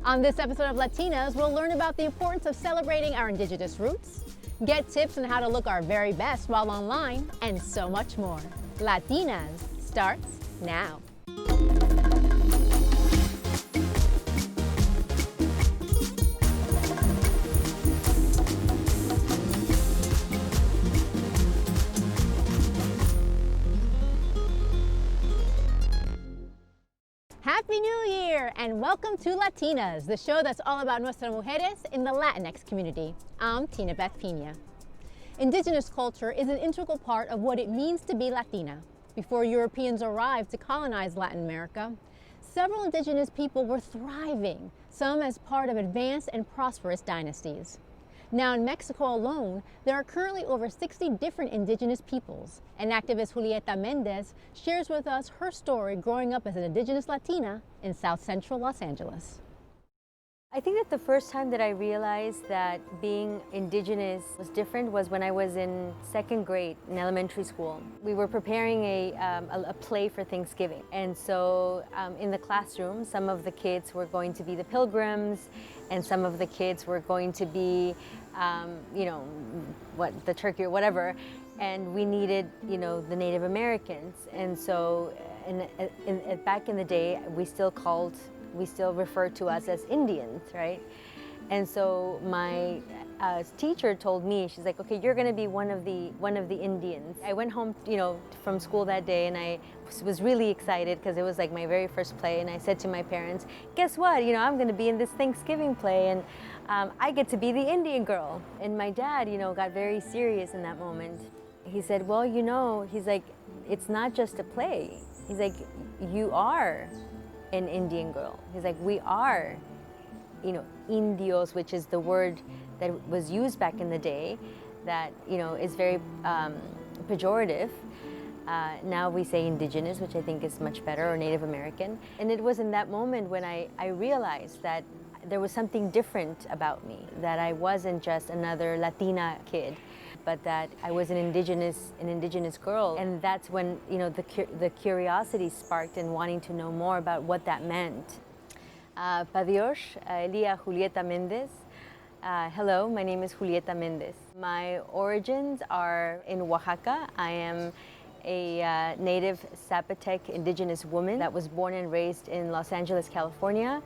On this episode of Latinas, we'll learn about the importance of celebrating our indigenous roots, get tips on how to look our very best while online, and so much more. Latinas starts now. Happy New Year and welcome to Latinas, the show that's all about nuestras mujeres in the Latinx community. I'm Tina Beth Pina. Indigenous culture is an integral part of what it means to be Latina. Before Europeans arrived to colonize Latin America, several indigenous people were thriving, some as part of advanced and prosperous dynasties. Now in Mexico alone, there are currently over 60 different indigenous peoples, and activist Julieta Mendez shares with us her story growing up as an indigenous Latina in South Central Los Angeles. I think that the first time that I realized that being indigenous was different was when I was in second grade in elementary school. We were preparing a play for Thanksgiving. And so in the classroom, some of the kids were going to be the pilgrims and some of the kids were going to be, the turkey or whatever. And we needed, the Native Americans. And so back in the day, we still refer to us as Indians, right? And so my teacher told me, she's like, okay, you're gonna be one of the Indians. I went home, from school that day and I was really excited because it was like my very first play, and I said to my parents, guess what, I'm gonna be in this Thanksgiving play and I get to be the Indian girl. And my dad, got very serious in that moment. He said, well, he's like, it's not just a play. He's like, you are an Indian girl. He's like, we are, indios, which is the word that was used back in the day that, is very pejorative. Now we say indigenous, which I think is much better, or Native American. And it was in that moment when I realized that there was something different about me, that I wasn't just another Latina kid, but that I was an indigenous girl. And that's when, the curiosity sparked in wanting to know more about what that meant. Padios, Elia Julieta Mendez. Hello, my name is Julieta Mendez. My origins are in Oaxaca. I am a native Zapotec indigenous woman that was born and raised in Los Angeles, California,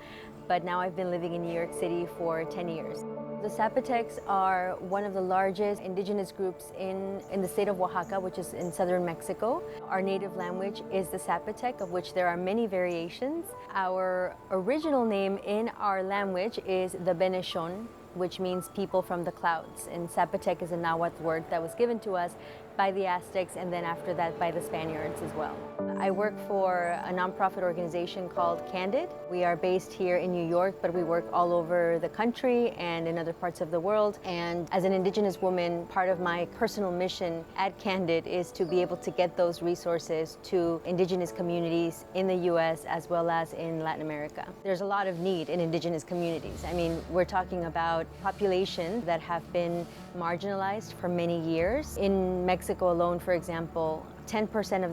but now I've been living in New York City for 10 years. The Zapotecs are one of the largest indigenous groups in the state of Oaxaca, which is in southern Mexico. Our native language is the Zapotec, of which there are many variations. Our original name in our language is the Beneshon, which means people from the clouds. And Zapotec is a Nahuatl word that was given to us by the Aztecs and then after that by the Spaniards as well. I work for a nonprofit organization called Candid. We are based here in New York, but we work all over the country and in other parts of the world. And as an indigenous woman, part of my personal mission at Candid is to be able to get those resources to indigenous communities in the US as well as in Latin America. There's a lot of need in indigenous communities. I mean, we're talking about populations that have been marginalized for many years. In Mexico alone, for example, 10%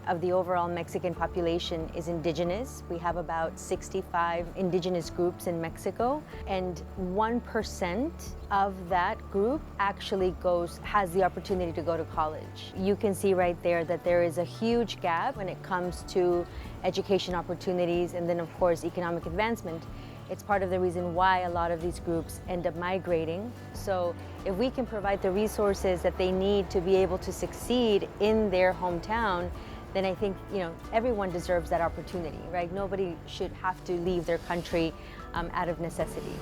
of the overall Mexican population is indigenous. We have about 65 indigenous groups in Mexico, and 1% of that group actually has the opportunity to go to college. You can see right there that there is a huge gap when it comes to education opportunities and then of course economic advancement. It's part of the reason why a lot of these groups end up migrating. So if we can provide the resources that they need to be able to succeed in their hometown, then I think everyone deserves that opportunity, right? Nobody should have to leave their country out of necessity.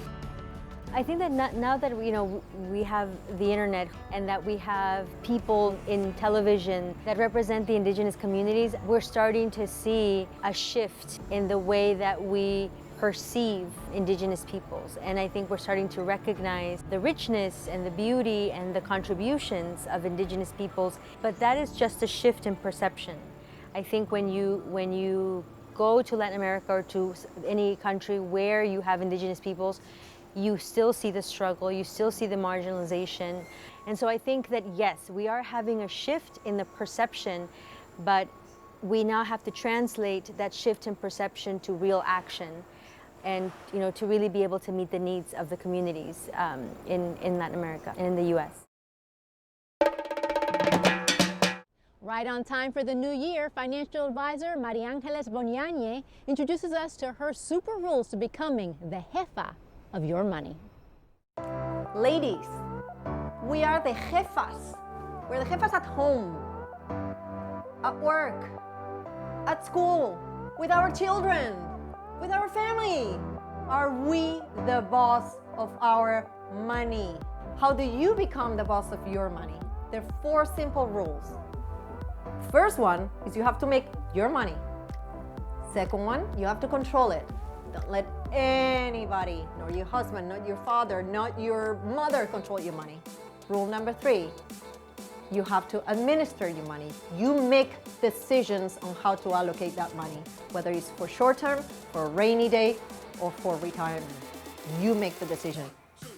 I think that now that we have the internet and that we have people in television that represent the indigenous communities, we're starting to see a shift in the way that we perceive indigenous peoples. And I think we're starting to recognize the richness and the beauty and the contributions of indigenous peoples, but that is just a shift in perception. I think when you go to Latin America or to any country where you have indigenous peoples, you still see the struggle, you still see the marginalization. And so I think that yes, we are having a shift in the perception, but we now have to translate that shift in perception to real action. and to really be able to meet the needs of the communities in Latin America and in the U.S. Right on time for the new year, financial advisor Maria Angeles Boniagne introduces us to her super rules to becoming the jefa of your money. Ladies, we are the jefas. We're the jefas at home, at work, at school, with our children, with our family. Are we the boss of our money? How do you become the boss of your money? There are 4 simple rules. First one is you have to make your money. Second one, you have to control it. Don't let anybody, nor your husband, not your father, not your mother control your money. Rule number 3, you have to administer your money. You make decisions on how to allocate that money, whether it's for short term, for a rainy day, or for retirement. You make the decision.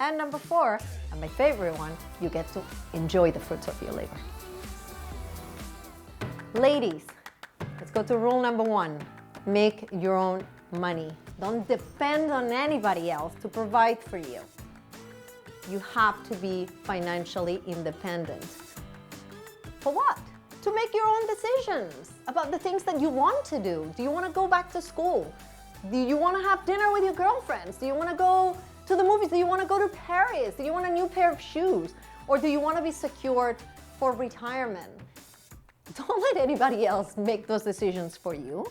And number 4, and my favorite one, you get to enjoy the fruits of your labor. Ladies, let's go to rule number 1. Make your own money. Don't depend on anybody else to provide for you. You have to be financially independent. For what? To make your own decisions about the things that you want to do. Do you want to go back to school? Do you want to have dinner with your girlfriends? Do you want to go to the movies? Do you want to go to Paris? Do you want a new pair of shoes? Or do you want to be secured for retirement? Don't let anybody else make those decisions for you.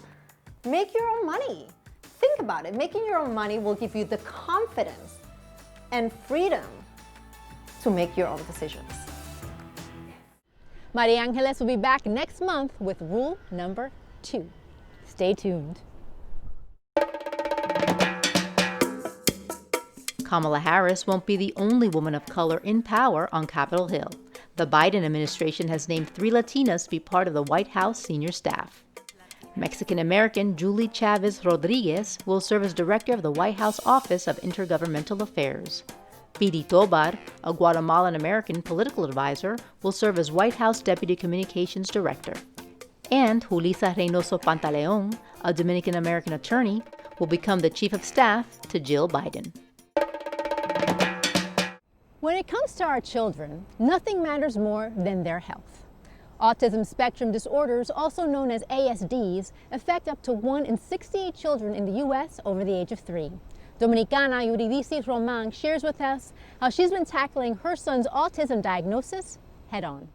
Make your own money. Think about it. Making your own money will give you the confidence and freedom to make your own decisions. Maria Angeles will be back next month with rule number 2. Stay tuned. Kamala Harris won't be the only woman of color in power on Capitol Hill. The Biden administration has named 3 Latinas to be part of the White House senior staff. Mexican-American Julie Chavez Rodriguez will serve as director of the White House Office of Intergovernmental Affairs. Piri Tobar, a Guatemalan-American political advisor, will serve as White House Deputy Communications Director. And Julissa Reynoso Pantaleon, a Dominican-American attorney, will become the Chief of Staff to Jill Biden. When it comes to our children, nothing matters more than their health. Autism spectrum disorders, also known as ASDs, affect up to 1 in 68 children in the U.S. over the age of 3. Dominicana Eurydice Roman shares with us how she's been tackling her son's autism diagnosis head-on.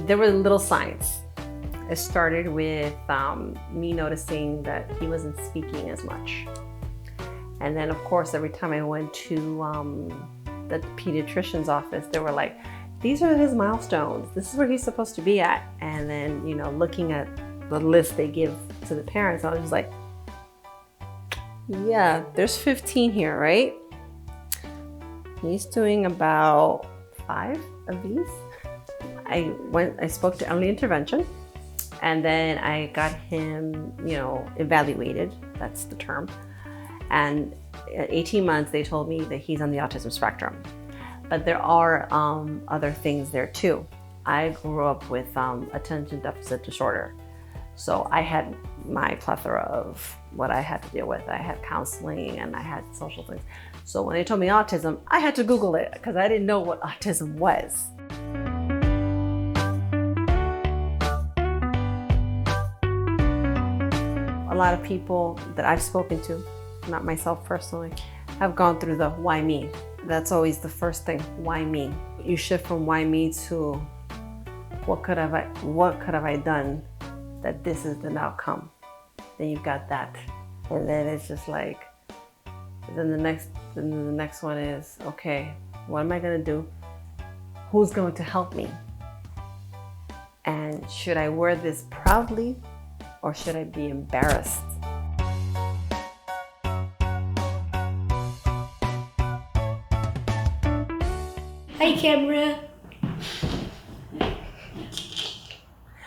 There were little signs. It started with me noticing that he wasn't speaking as much. And then, of course, every time I went to the pediatrician's office, they were like, these are his milestones. This is where he's supposed to be at. And then, looking at the list they give to the parents, I was just like, yeah, there's 15 here, right? He's doing about 5 of these. I spoke to early intervention, and then I got him, evaluated. That's the term. And at 18 months, they told me that he's on the autism spectrum. But there are other things there too. I grew up with attention deficit disorder. So I had my plethora of what I had to deal with. I had counseling and I had social things. So when they told me autism, I had to Google it because I didn't know what autism was. A lot of people that I've spoken to, not myself personally, have gone through the why me. That's always the first thing, why me? You shift from why me to what could have I done that this is the outcome. Then you've got that. And then it's just like, then the next one is, okay, what am I gonna do? Who's going to help me? And should I wear this proudly or should I be embarrassed? Hi, camera.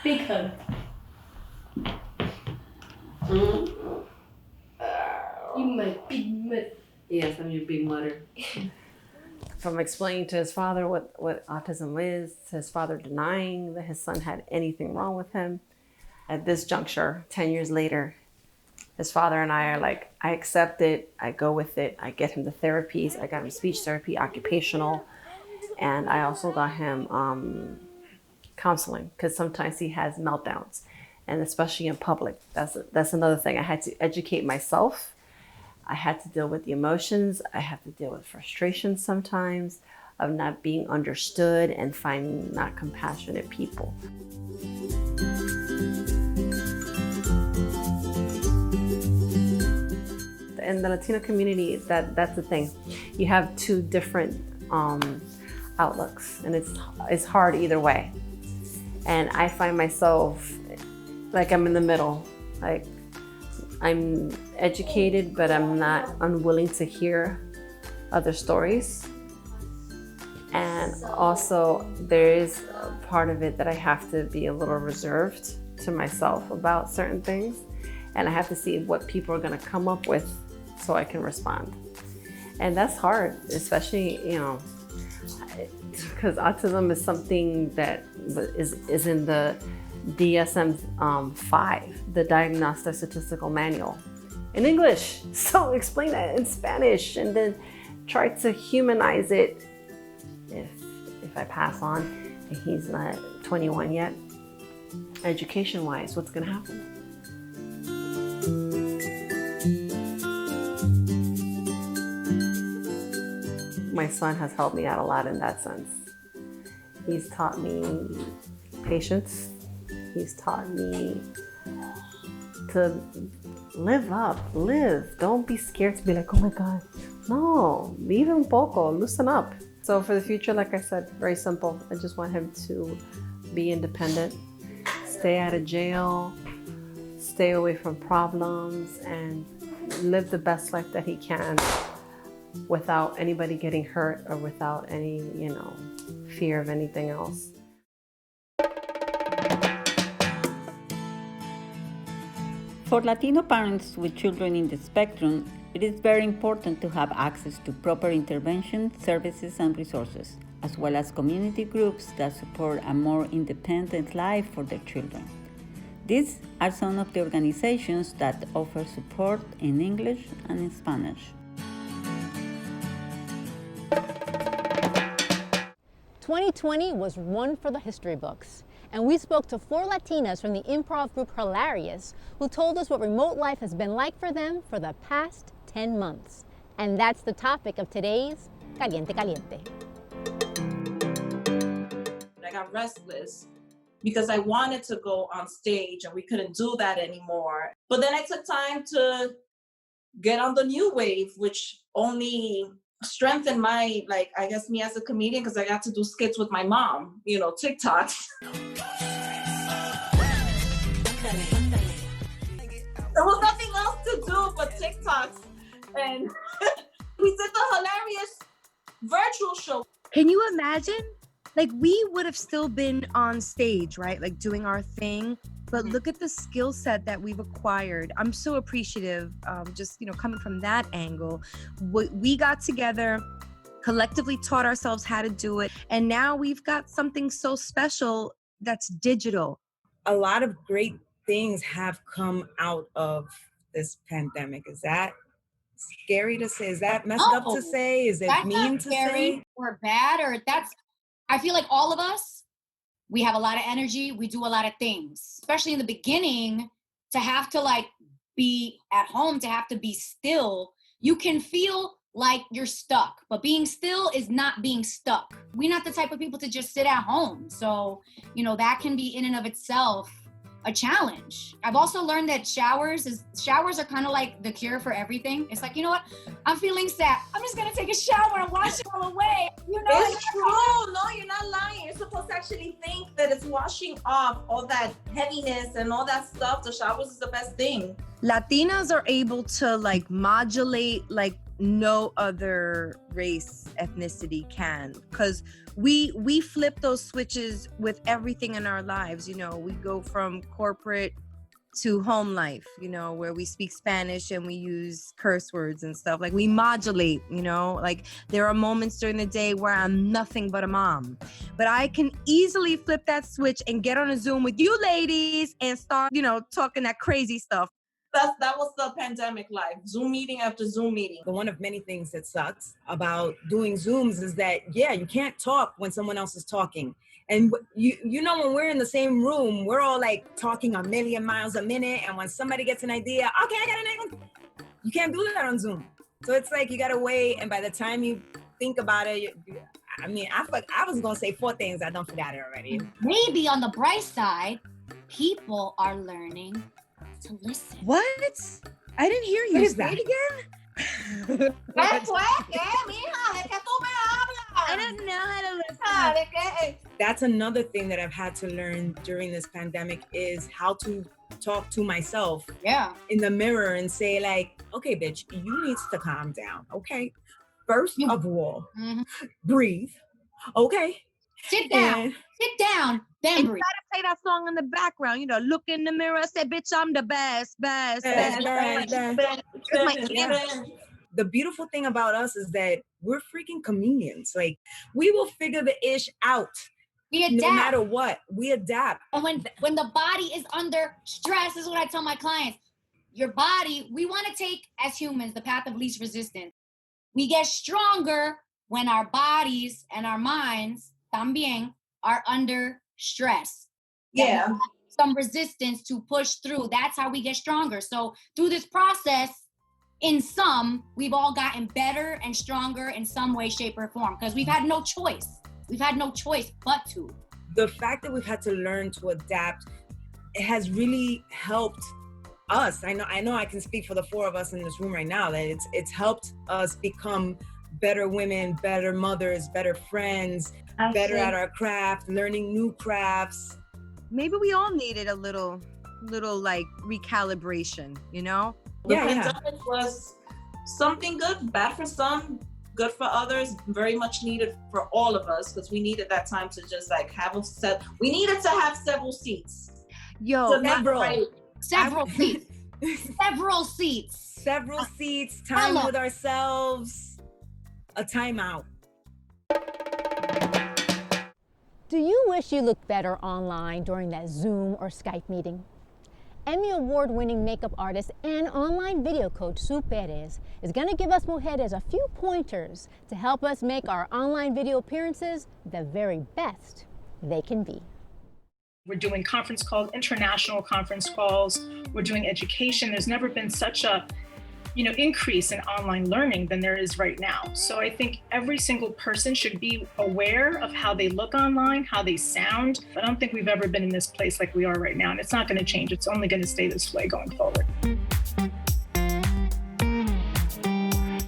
Big hug. You my big mud. Yes, I'm your big mother. From explaining to his father what autism is, to his father denying that his son had anything wrong with him. At this juncture, 10 years later, His father and I are like, I accept it, I go with it, I get him the therapies, I got him speech therapy, occupational, and I also got him counseling because sometimes he has meltdowns, and especially in public. That's another thing. I had to educate myself. I had to deal with the emotions. I have to deal with frustration sometimes of not being understood and finding not compassionate people. In the Latino community, that's the thing. You have two different outlooks, and it's hard either way. And I find myself like I'm in the middle. Like I'm educated, but I'm not unwilling to hear other stories. And also there is a part of it that I have to be a little reserved to myself about certain things. And I have to see what people are gonna come up with so I can respond. And that's hard, especially, because autism is something that is in the DSM-5, the Diagnostic Statistical Manual, in English. So explain that in Spanish and then try to humanize it. If I pass on and he's not 21 yet, education-wise, what's gonna happen? My son has helped me out a lot in that sense. He's taught me patience. He's taught me to live. Don't be scared to be like, oh my God. No, leave un poco, loosen up. So for the future, like I said, very simple. I just want him to be independent, stay out of jail, stay away from problems, and live the best life that he can without anybody getting hurt or without any, fear of anything else. For Latino parents with children in the spectrum, it is very important to have access to proper intervention, services, and resources, as well as community groups that support a more independent life for their children. These are some of the organizations that offer support in English and in Spanish. 2020 was one for the history books, and we spoke to 4 Latinas from the improv group Hilarious, who told us what remote life has been like for them for the past 10 months. And that's the topic of today's Caliente Caliente. I got restless because I wanted to go on stage and we couldn't do that anymore. But then I took time to get on the new wave, which only strengthened my, me as a comedian, because I got to do skits with my mom, TikToks. There was nothing else to do but TikToks. And we did the Hilarious virtual show. Can you imagine? We would have still been on stage, right? Doing our thing. But look at the skill set that we've acquired. I'm so appreciative, coming from that angle. We got together, collectively taught ourselves how to do it. And now we've got something so special that's digital. A lot of great things have come out of this pandemic. Is that scary to say? Is that messed up to say? Is it mean to say? Or bad, or I feel like all of us, we have a lot of energy. We do a lot of things, especially in the beginning, to have to be at home, to have to be still. You can feel like you're stuck, but being still is not being stuck. We're not the type of people to just sit at home. So, that can be in and of itself a challenge. I've also learned that showers are kind of like the cure for everything. It's like, you know what? I'm feeling sad. I'm just gonna take a shower and wash it all away. It's true. No, you're not lying. You're supposed to actually think that it's washing off all that heaviness and all that stuff. The showers is the best thing. Latinas are able to modulate no other race, ethnicity can, because we flip those switches with everything in our lives. We go from corporate to home life, where we speak Spanish and we use curse words and stuff. We modulate, there are moments during the day where I'm nothing but a mom, but I can easily flip that switch and get on a Zoom with you ladies and start, talking that crazy stuff. that was the pandemic life. Zoom meeting after Zoom meeting. But one of many things that sucks about doing Zooms is that, yeah, you can't talk when someone else is talking. And you know, when we're in the same room, we're all like talking a million miles a minute. And when somebody gets an idea, okay, I got an idea. You can't do that on Zoom. So it's like you gotta wait. And by the time you think about it, I was gonna say 4 things. I don't forgot it already. Maybe on the bright side, people are learning to listen. What? I didn't hear you. What is Say that? it again? I don't know how to listen. That's another thing that I've had to learn during this pandemic is how to talk to myself in the mirror and say like, okay, bitch, you need to calm down. Okay. First of all, breathe. Okay. Sit down. Sit down. Then And you breathe. gotta play that song in the background, you know, look in the mirror, say, bitch, I'm the best. The beautiful thing about us is that we're freaking chameleons. Like, we will figure the ish out. We adapt. No matter what, we adapt. And when the body is under stress, this is what I tell my clients. Your body, we want to take, as humans, the path of least resistance. We get stronger when our bodies and our minds, también, are under stress. Yeah. Some resistance to push through. That's how we get stronger. So through this process, in some, we've all gotten better and stronger in some way, shape, or form because we've had no choice. We've had no choice but to. The fact that we've had to learn to adapt, it has really helped us. I know I can speak for the 4 of us in this room right now, that it's helped us become better women, better mothers, better friends, better at our craft, learning new crafts. Maybe we all needed a little like recalibration, you know? The pandemic was something good, bad for some, good for others, very much needed for all of us because we needed that time to just like we needed to have several seats. Yo, Several seats. Several seats. Several seats, time with ourselves, a timeout. Do you wish you looked better online during that Zoom or Skype meeting? Emmy Award-winning makeup artist and online video coach Sue Perez is going to give us mujeres a few pointers to help us make our online video appearances the very best they can be. We're doing conference calls, international conference calls. We're doing education. There's never been such a, increase in online learning than there is right now. So I think every single person should be aware of how they look online, how they sound. I don't think we've ever been in this place like we are right now, and it's not going to change. It's only going to stay this way going forward.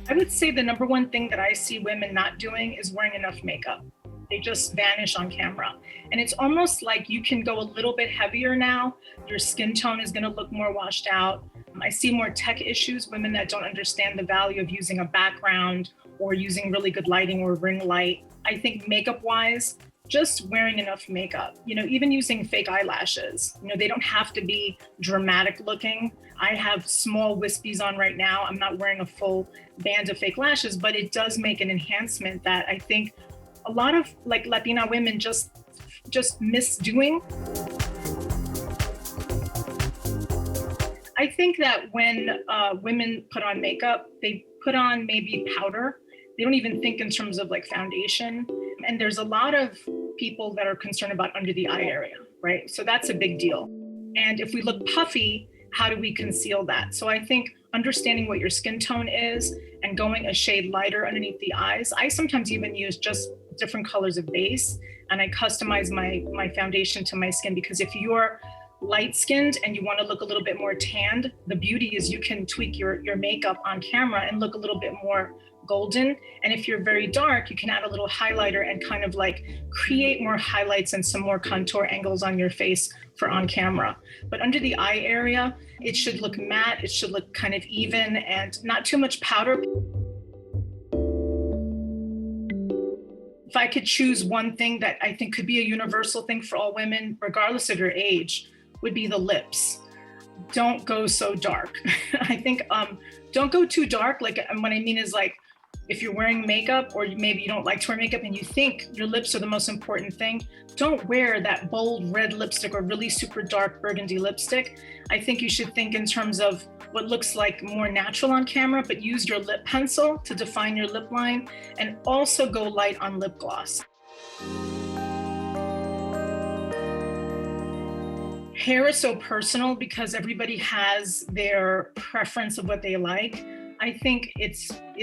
I would say the number one thing that I see women not doing is wearing enough makeup. They just vanish on camera. And it's almost like you can go a little bit heavier now. Your skin tone is gonna look more washed out. I see more tech issues, women that don't understand the value of using a background or using really good lighting or ring light. I think makeup wise, just wearing enough makeup, even using fake eyelashes, they don't have to be dramatic looking. I have small wispies on right now. I'm not wearing a full band of fake lashes, but it does make an enhancement that I think a lot of Latina women just miss doing. I think that when women put on makeup, they put on maybe powder. They don't even think in terms of foundation. And there's a lot of people that are concerned about under the eye area, right? So that's a big deal. And if we look puffy, how do we conceal that? So I think understanding what your skin tone is and going a shade lighter underneath the eyes. I sometimes even use just different colors of base, and I customize my foundation to my skin, because if you're light skinned and you want to look a little bit more tanned, the beauty is you can tweak your makeup on camera and look a little bit more golden. And if you're very dark, you can add a little highlighter and kind of create more highlights and some more contour angles on your face for on camera. But under the eye area, it should look matte, it should look kind of even and not too much powder. If I could choose one thing that I think could be a universal thing for all women, regardless of your age, would be the lips. Don't go so dark. I think don't go too dark. What I mean is if you're wearing makeup, or maybe you don't like to wear makeup and you think your lips are the most important thing, don't wear that bold red lipstick or really super dark burgundy lipstick. I think you should think in terms of what looks like more natural on camera, but use your lip pencil to define your lip line, and also go light on lip gloss. Hair is so personal because everybody has their preference of what they like. I think it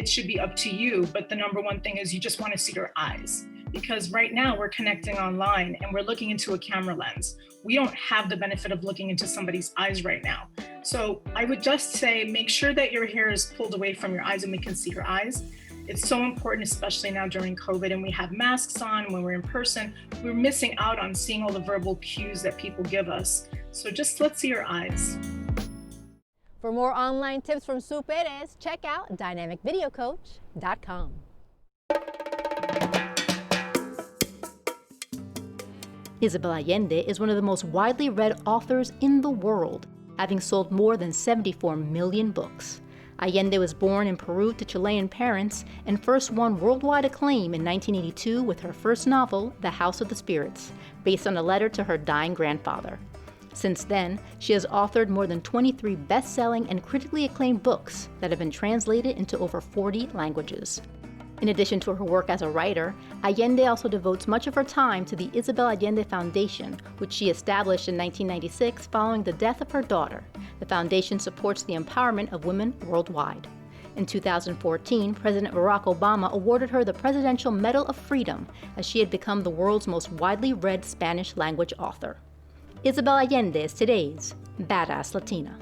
should be up to you, but the number one thing is you just want to see your eyes. Because right now we're connecting online and we're looking into a camera lens. We don't have the benefit of looking into somebody's eyes right now. So I would just say, make sure that your hair is pulled away from your eyes and we can see your eyes. It's so important, especially now during COVID and we have masks on when we're in person. We're missing out on seeing all the verbal cues that people give us. So just let's see your eyes. For more online tips from Sue Perez, check out dynamicvideocoach.com. Isabel Allende is one of the most widely read authors in the world, having sold more than 74 million books. Allende was born in Peru to Chilean parents and first won worldwide acclaim in 1982 with her first novel, The House of the Spirits, based on a letter to her dying grandfather. Since then, she has authored more than 23 best-selling and critically acclaimed books that have been translated into over 40 languages. In addition to her work as a writer, Allende also devotes much of her time to the Isabel Allende Foundation, which she established in 1996 following the death of her daughter. The foundation supports the empowerment of women worldwide. In 2014, President Barack Obama awarded her the Presidential Medal of Freedom as she had become the world's most widely read Spanish language author. Isabel Allende is today's Badass Latina.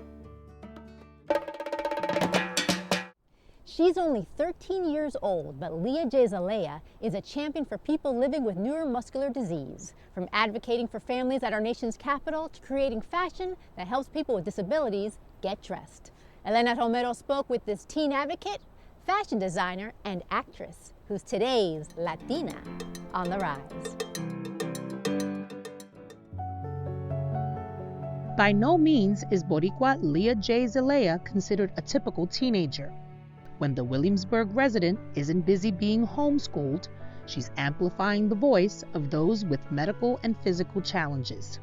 She's only 13 years old, but Lea J. Zelaya is a champion for people living with neuromuscular disease. From advocating for families at our nation's capital to creating fashion that helps people with disabilities get dressed. Elena Romero spoke with this teen advocate, fashion designer, and actress, who's today's Latina on the rise. By no means is Boricua Lea J. Zelaya considered a typical teenager. When the Williamsburg resident isn't busy being homeschooled, she's amplifying the voice of those with medical and physical challenges.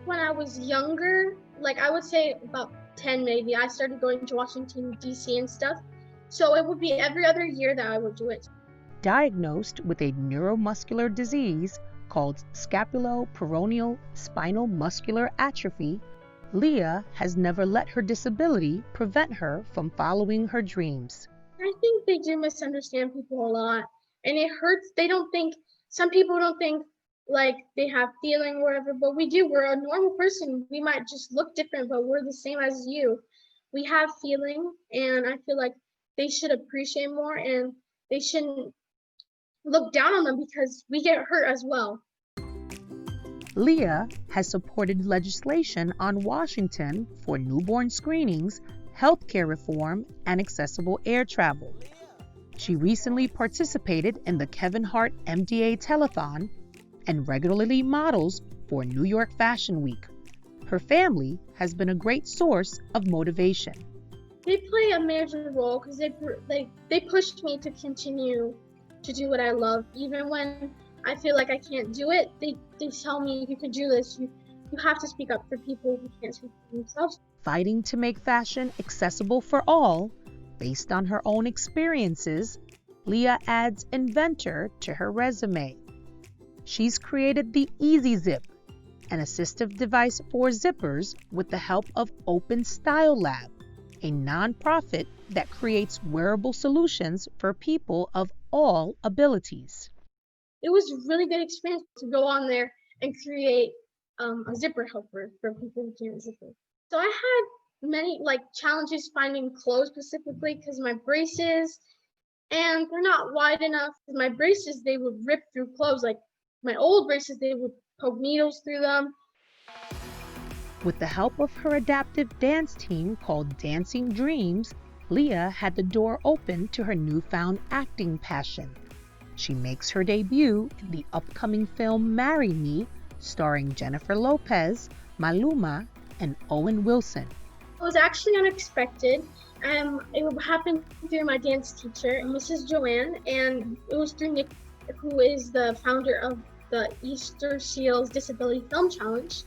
When I was younger, like I would say about 10 maybe, I started going to Washington, D.C. and stuff. So it would be every other year that I would do it. Diagnosed with a neuromuscular disease called scapuloperoneal spinal muscular atrophy, Lea has never let her disability prevent her from following her dreams. I think they do misunderstand people a lot, and it hurts. Some people don't think like they have feeling or whatever, but we do. We're a normal person. We might just look different, but we're the same as you. We have feeling, and I feel like they should appreciate more, and they shouldn't look down on them because we get hurt as well. Lea has supported legislation on Washington for newborn screenings, healthcare reform, and accessible air travel. She recently participated in the Kevin Hart MDA Telethon and regularly models for New York Fashion Week. Her family has been a great source of motivation. They play a major role because they pushed me to continue to do what I love. Even when I feel like I can't do it, they tell me, you can do this. You have to speak up for people who can't speak for themselves. Fighting to make fashion accessible for all, based on her own experiences, Lea adds inventor to her resume. She's created the Easy Zip, an assistive device for zippers with the help of Open Style Lab, a nonprofit that creates wearable solutions for people of all abilities. It was a really good experience to go on there and create a zipper helper for people who can't zipper. So I had many challenges finding clothes specifically because my braces, and they're not wide enough. My braces, they would rip through clothes. Like my old braces, they would poke needles through them. With the help of her adaptive dance team called Dancing Dreams, Lea had the door open to her newfound acting passion. She makes her debut in the upcoming film Marry Me, starring Jennifer Lopez, Maluma, and Owen Wilson. It was actually unexpected. It happened through my dance teacher, Mrs. Joanne, and it was through Nick, who is the founder of the Easter Seals Disability Film Challenge.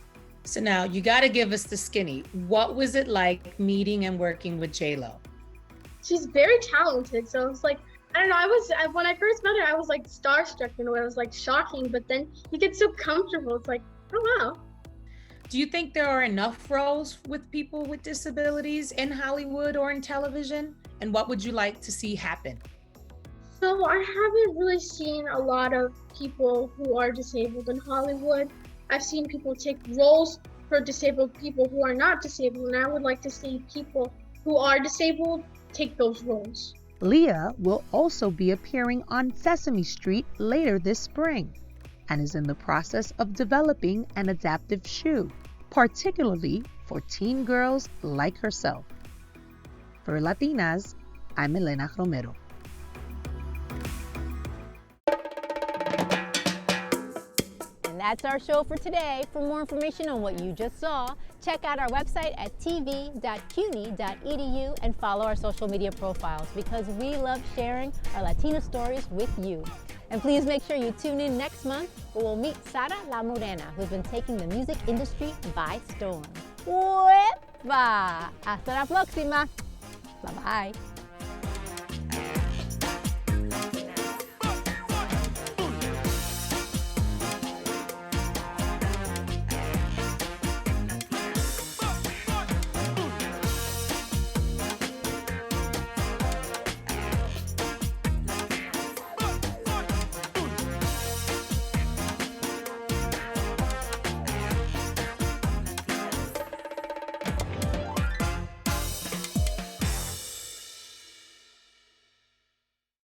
So now you got to give us the skinny. What was it like meeting and working with J-Lo? She's very talented. So it's like, I don't know, when I first met her, I was like starstruck in a way. I was like shocking, but then you get so comfortable. It's like, oh wow. Do you think there are enough roles with people with disabilities in Hollywood or in television? And what would you like to see happen? So I haven't really seen a lot of people who are disabled in Hollywood. I've seen people take roles for disabled people who are not disabled, and I would like to see people who are disabled take those roles. Leah will also be appearing on Sesame Street later this spring and is in the process of developing an adaptive shoe, particularly for teen girls like herself. For Latinas, I'm Elena Romero. And that's our show for today. For more information on what you just saw, check out our website at tv.cuny.edu and follow our social media profiles because we love sharing our Latino stories with you. And please make sure you tune in next month where we'll meet Sara La Morena, who's been taking the music industry by storm. ¡Uepa! Hasta la próxima. Bye-bye.